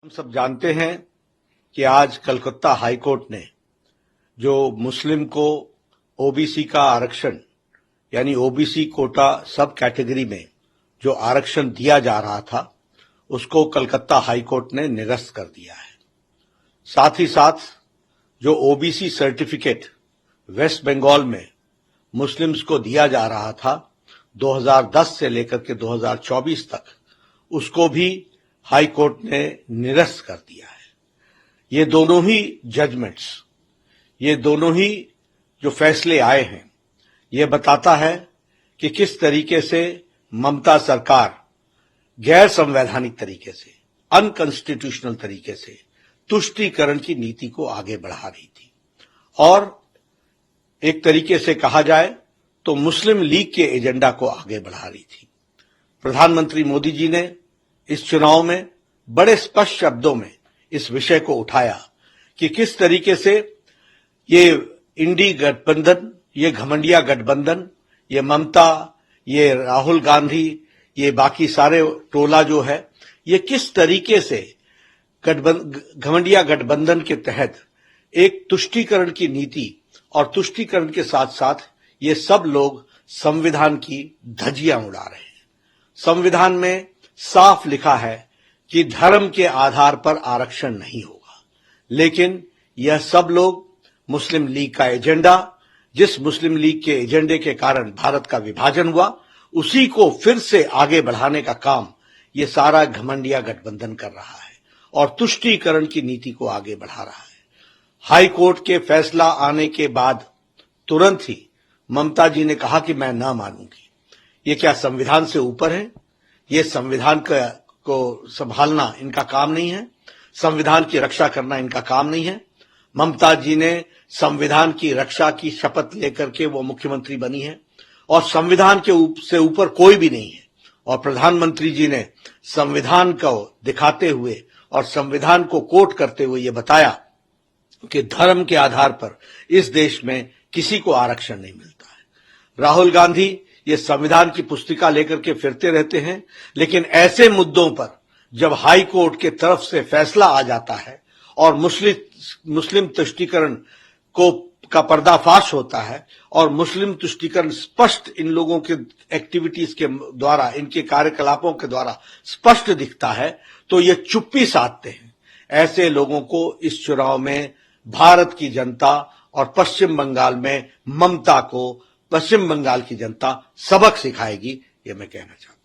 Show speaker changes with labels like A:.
A: हम सब जानते हैं कि आज कलकत्ता हाई कोर्ट ने जो मुस्लिम को ओबीसी का आरक्षण यानी ओबीसी कोटा सब कैटेगरी में जो आरक्षण दिया जा रहा था उसको कलकत्ता हाई कोर्ट ने निरस्त कर दिया है। साथ ही साथ जो ओबीसी सर्टिफिकेट वेस्ट बंगाल में मुस्लिम्स को दिया जा रहा था 2010 से लेकर के 2024 तक, उसको भी हाई कोर्ट ने निरस्त कर दिया है। ये दोनों ही जजमेंट्स, ये दोनों ही जो फैसले आए हैं, ये बताता है कि किस तरीके से ममता सरकार गैर संवैधानिक तरीके से, अनकॉन्स्टिट्यूशनल तरीके से तुष्टीकरण की नीति को आगे बढ़ा रही थी और एक तरीके से कहा जाए तो मुस्लिम लीग के एजेंडा को आगे बढ़ा रही थी। प्रधानमंत्री मोदी जी ने इस चुनाव में बड़े स्पष्ट शब्दों में इस विषय को उठाया कि किस तरीके से ये इंडी गठबंधन, ये घमंडिया गठबंधन, ये ममता, ये राहुल गांधी, ये बाकी सारे टोला जो है, ये किस तरीके से घमंडिया गठबंधन के तहत एक तुष्टीकरण की नीति और तुष्टीकरण के साथ साथ ये सब लोग संविधान की धज्जियां उड़ा रहे हैं। संविधान में साफ लिखा है कि धर्म के आधार पर आरक्षण नहीं होगा, लेकिन यह सब लोग मुस्लिम लीग का एजेंडा, जिस मुस्लिम लीग के एजेंडे के कारण भारत का विभाजन हुआ, उसी को फिर से आगे बढ़ाने का काम ये सारा घमंडिया गठबंधन कर रहा है और तुष्टीकरण की नीति को आगे बढ़ा रहा है। हाई कोर्ट के फैसला आने के बाद तुरंत ही ममता जी ने कहा कि मैं न मानूंगी। ये क्या संविधान से ऊपर है? ये संविधान को संभालना इनका काम नहीं है, संविधान की रक्षा करना इनका काम नहीं है। ममता जी ने संविधान की रक्षा की शपथ लेकर के वो मुख्यमंत्री बनी है और संविधान के से ऊपर कोई भी नहीं है। और प्रधानमंत्री जी ने संविधान को दिखाते हुए और संविधान को कोट करते हुए ये बताया कि धर्म के आधार पर इस देश में किसी को आरक्षण नहीं मिलता है। राहुल गांधी ये संविधान की पुस्तिका लेकर के फिरते रहते हैं, लेकिन ऐसे मुद्दों पर जब हाई कोर्ट के तरफ से फैसला आ जाता है और मुस्लिम तुष्टीकरण का पर्दाफाश होता है और मुस्लिम तुष्टीकरण स्पष्ट इन लोगों के एक्टिविटीज के द्वारा, इनके कार्यकलापों के द्वारा स्पष्ट दिखता है, तो ये चुप्पी साधते हैं। ऐसे लोगों को इस चुनाव में भारत की जनता और पश्चिम बंगाल में ममता को पश्चिम बंगाल की जनता सबक सिखाएगी, ये मैं कहना चाहता हूं।